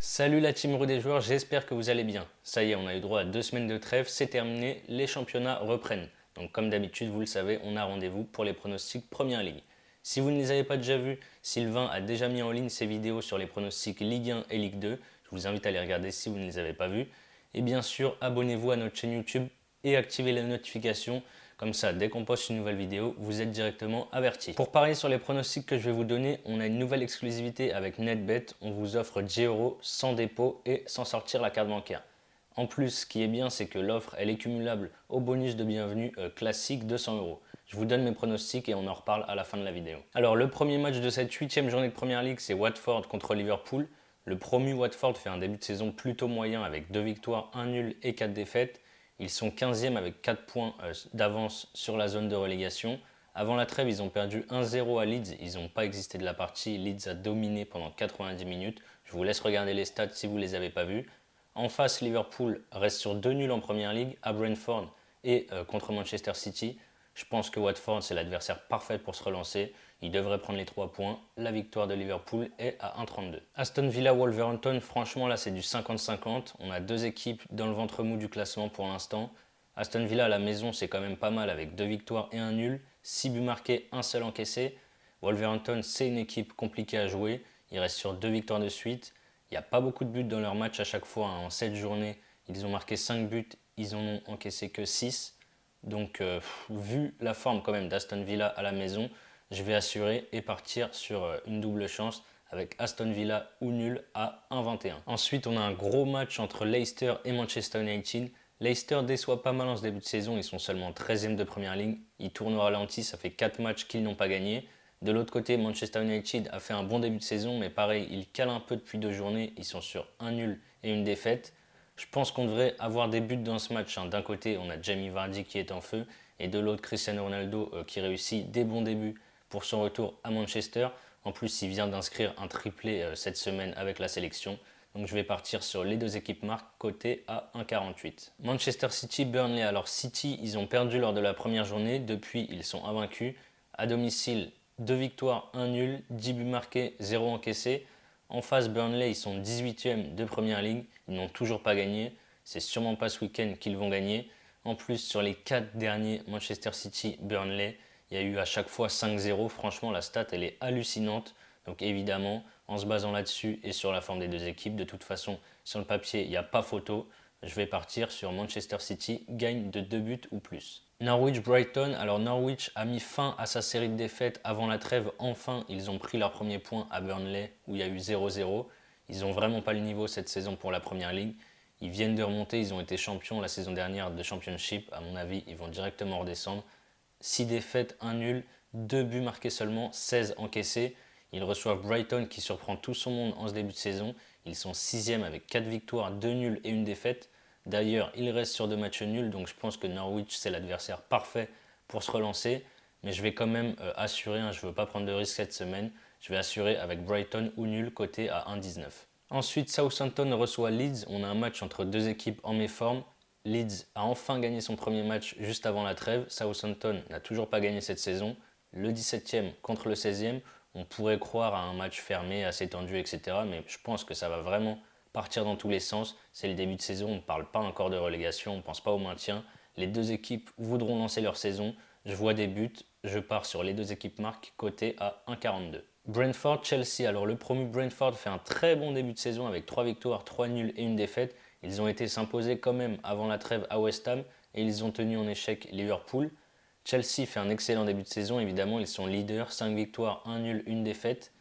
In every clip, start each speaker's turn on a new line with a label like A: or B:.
A: Salut la team Rue des joueurs, j'espère que vous allez bien. Ça y est, on a eu droit à 2 semaines de trêve, c'est terminé, les championnats reprennent. Donc comme d'habitude, vous le savez, on a rendez-vous pour les pronostics Première Ligue. Si vous ne les avez pas déjà vus, Sylvain a déjà mis en ligne ses vidéos sur les pronostics Ligue 1 et Ligue 2. Je vous invite à les regarder si vous ne les avez pas vus. Et bien sûr, abonnez-vous à notre chaîne YouTube et activez les notifications. Comme ça, dès qu'on poste une nouvelle vidéo, vous êtes directement averti. Pour parier sur les pronostics que je vais vous donner, on a une nouvelle exclusivité avec NetBet. On vous offre 10 euros sans dépôt et sans sortir la carte bancaire. En plus, ce qui est bien, c'est que l'offre, elle est cumulable au bonus de bienvenue classique 200 euros. Je vous donne mes pronostics et on en reparle à la fin de la vidéo. Alors, le premier match de cette 8e journée de Première Ligue, c'est Watford contre Liverpool. Le promu Watford fait un début de saison plutôt moyen avec 2 victoires, 1 nul et 4 défaites. Ils sont 15e avec 4 points d'avance sur la zone de relégation. Avant la trêve, ils ont perdu 1-0 à Leeds. Ils n'ont pas existé de la partie. Leeds a dominé pendant 90 minutes. Je vous laisse regarder les stats si vous ne les avez pas vus. En face, Liverpool reste sur 2 nuls en Première Ligue à Brentford et contre Manchester City. Je pense que Watford, c'est l'adversaire parfait pour se relancer. Il devrait prendre les 3 points. La victoire de Liverpool est à 1,32. Aston Villa Wolverhampton, franchement là c'est du 50-50. On a deux équipes dans le ventre mou du classement pour l'instant. Aston Villa à la maison c'est quand même pas mal avec 2 victoires et un nul. 6 buts marqués, un seul encaissé. Wolverhampton c'est une équipe compliquée à jouer. Il reste sur 2 victoires de suite. Il n'y a pas beaucoup de buts dans leur match à chaque fois. En 7 journées, ils ont marqué 5 buts, ils en ont encaissé que 6. Donc, vu la forme quand même d'Aston Villa à la maison, je vais assurer et partir sur une double chance avec Aston Villa ou nul à 1,21. Ensuite, on a un gros match entre Leicester et Manchester United. Leicester déçoit pas mal en ce début de saison, ils sont seulement 13e de première ligne. Ils tournent au ralenti, ça fait 4 matchs qu'ils n'ont pas gagné. De l'autre côté, Manchester United a fait un bon début de saison, mais pareil, ils calent un peu depuis 2 journées. Ils sont sur un nul et une défaite. Je pense qu'on devrait avoir des buts dans ce match. D'un côté, on a Jamie Vardy qui est en feu, et de l'autre, Cristiano Ronaldo qui réussit des bons débuts pour son retour à Manchester. En plus, il vient d'inscrire un triplé cette semaine avec la sélection. Donc je vais partir sur les deux équipes marques côté à 1,48. Manchester City, Burnley. Alors City, ils ont perdu lors de la première journée. Depuis, ils sont invaincus. À domicile, 2 victoires, 1 nul, 10 buts marqués, 0 encaissés. En face, Burnley, ils sont 18e de Première Ligue. Ils n'ont toujours pas gagné. C'est sûrement pas ce week-end qu'ils vont gagner. En plus, sur les 4 derniers Manchester City, Burnley, il y a eu à chaque fois 5-0. Franchement, la stat, elle est hallucinante. Donc évidemment, en se basant là-dessus et sur la forme des deux équipes, de toute façon, sur le papier, il n'y a pas photo. Je vais partir sur Manchester City, gagne de 2 buts ou plus. Norwich-Brighton. Alors Norwich a mis fin à sa série de défaites avant la trêve. Enfin, ils ont pris leur premier point à Burnley où il y a eu 0-0. Ils n'ont vraiment pas le niveau cette saison pour la Première Ligue. Ils viennent de remonter, ils ont été champions la saison dernière de Championship. À mon avis, ils vont directement redescendre. 6 défaites, 1 nul, 2 buts marqués seulement, 16 encaissés. Ils reçoivent Brighton qui surprend tout son monde en ce début de saison. Ils sont 6e avec 4 victoires, 2 nuls et une défaite. D'ailleurs, il reste sur 2 matchs nuls, donc je pense que Norwich, c'est l'adversaire parfait pour se relancer. Mais je vais quand même assurer, je ne veux pas prendre de risque cette semaine, je vais assurer avec Brighton ou nul côté à 1,19. Ensuite, Southampton reçoit Leeds. On a un match entre deux équipes en méforme. Leeds a enfin gagné son premier match juste avant la trêve. Southampton n'a toujours pas gagné cette saison. Le 17e contre le 16e, on pourrait croire à un match fermé, assez tendu, etc. Mais je pense que ça va vraiment partir dans tous les sens. C'est le début de saison, on ne parle pas encore de relégation, on ne pense pas au maintien. Les deux équipes voudront lancer leur saison. Je vois des buts, je pars sur les deux équipes marques, côté à 1,42. Brentford-Chelsea. Alors le promu Brentford fait un très bon début de saison avec 3 victoires, 3 nuls et une défaite. Ils ont été s'imposer quand même avant la trêve à West Ham et ils ont tenu en échec Liverpool. Chelsea fait un excellent début de saison, évidemment ils sont leaders, 5 victoires, 1 nul, une défaite.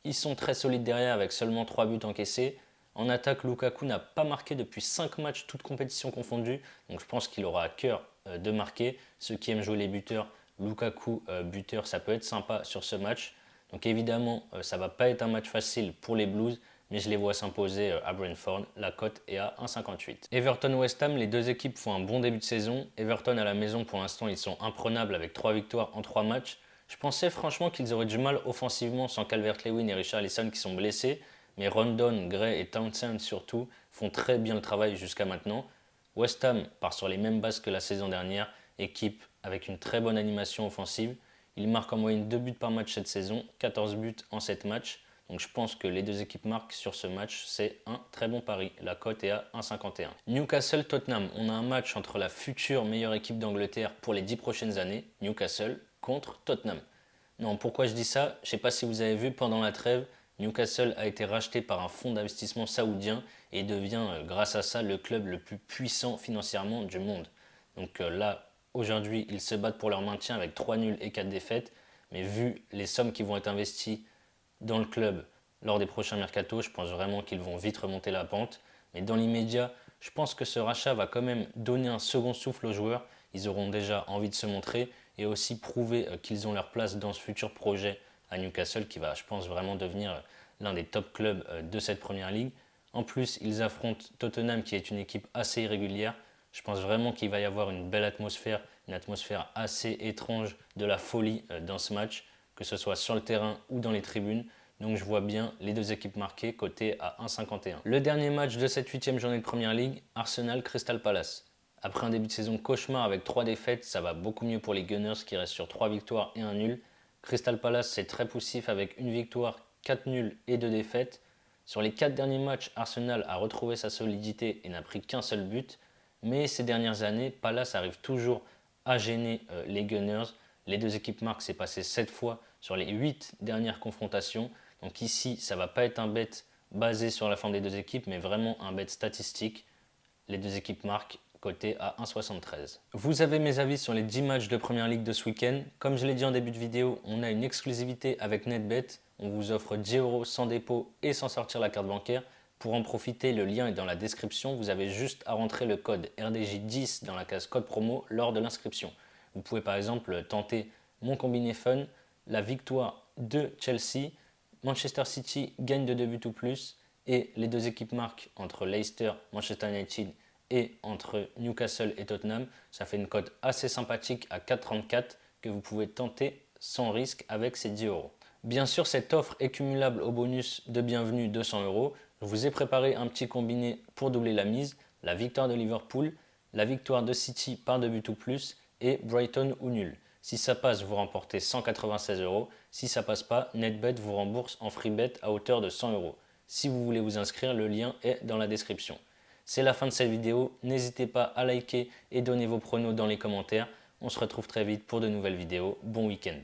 A: Ils sont très solides derrière avec seulement 3 buts encaissés. En attaque, Lukaku n'a pas marqué depuis 5 matchs, toutes compétitions confondues. Donc je pense qu'il aura à cœur de marquer. Ceux qui aiment jouer les buteurs, Lukaku buteur, ça peut être sympa sur ce match. Donc évidemment, ça ne va pas être un match facile pour les Blues, mais je les vois s'imposer à Brentford. La cote est à 1,58. Everton-West Ham, les deux équipes font un bon début de saison. Everton à la maison, pour l'instant, ils sont imprenables avec 3 victoires en 3 matchs. Je pensais franchement qu'ils auraient du mal offensivement sans Calvert-Lewin et Richarlison qui sont blessés, mais Rondon, Gray et Townsend surtout font très bien le travail jusqu'à maintenant. West Ham part sur les mêmes bases que la saison dernière, équipe avec une très bonne animation offensive. Ils marquent en moyenne 2 buts par match cette saison, 14 buts en 7 matchs. Donc je pense que les deux équipes marquent sur ce match, c'est un très bon pari. La cote est à 1,51. Newcastle-Tottenham, on a un match entre la future meilleure équipe d'Angleterre pour les 10 prochaines années, Newcastle, contre Tottenham. Non, pourquoi je dis ça? Je ne sais pas si vous avez vu pendant la trêve, Newcastle a été racheté par un fonds d'investissement saoudien et devient grâce à ça le club le plus puissant financièrement du monde. Donc là, aujourd'hui, ils se battent pour leur maintien avec 3 nuls et 4 défaites, mais vu les sommes qui vont être investies dans le club lors des prochains mercatos, je pense vraiment qu'ils vont vite remonter la pente. Mais dans l'immédiat, je pense que ce rachat va quand même donner un second souffle aux joueurs. Ils auront déjà envie de se montrer et aussi prouver qu'ils ont leur place dans ce futur projet à Newcastle qui va, je pense, vraiment devenir l'un des top clubs de cette première ligue. En plus, ils affrontent Tottenham qui est une équipe assez irrégulière. Je pense vraiment qu'il va y avoir une belle atmosphère, une atmosphère assez étrange, de la folie dans ce match, que ce soit sur le terrain ou dans les tribunes. Donc je vois bien les deux équipes marquées cotées à 1,51. Le dernier match de cette 8e journée de Première Ligue, Arsenal-Crystal Palace. Après un début de saison cauchemar avec 3 défaites, ça va beaucoup mieux pour les Gunners qui restent sur 3 victoires et un nul. Crystal Palace c'est très poussif avec une victoire, 4 nuls et 2 défaites. Sur les 4 derniers matchs, Arsenal a retrouvé sa solidité et n'a pris qu'un seul but. Mais ces dernières années, Palace arrive toujours à gêner les Gunners. Les deux équipes marquent, c'est passé 7 fois sur les 8 dernières confrontations. Donc ici, ça ne va pas être un bet basé sur la forme des deux équipes, mais vraiment un bet statistique. Les deux équipes marquent, coté à 1,73. Vous avez mes avis sur les 10 matchs de Première Ligue de ce week-end. Comme je l'ai dit en début de vidéo, on a une exclusivité avec NetBet. On vous offre 10 € sans dépôt et sans sortir la carte bancaire. Pour en profiter, le lien est dans la description. Vous avez juste à rentrer le code RDJ10 dans la case code promo lors de l'inscription. Vous pouvez par exemple tenter mon combiné fun, la victoire de Chelsea, Manchester City gagne de 2 buts ou plus et les deux équipes marquent entre Leicester, Manchester United et entre Newcastle et Tottenham. Ça fait une cote assez sympathique à 4,34 que vous pouvez tenter sans risque avec ces 10 €. Bien sûr, cette offre est cumulable au bonus de bienvenue de 100 €. Je vous ai préparé un petit combiné pour doubler la mise, la victoire de Liverpool, la victoire de City par 2 buts ou plus et Brighton ou nul. Si ça passe, vous remportez 196 €. Si ça passe pas, NetBet vous rembourse en free bet à hauteur de 100 €. Si vous voulez vous inscrire, le lien est dans la description. C'est la fin de cette vidéo. N'hésitez pas à liker et donner vos pronos dans les commentaires. On se retrouve très vite pour de nouvelles vidéos. Bon week-end.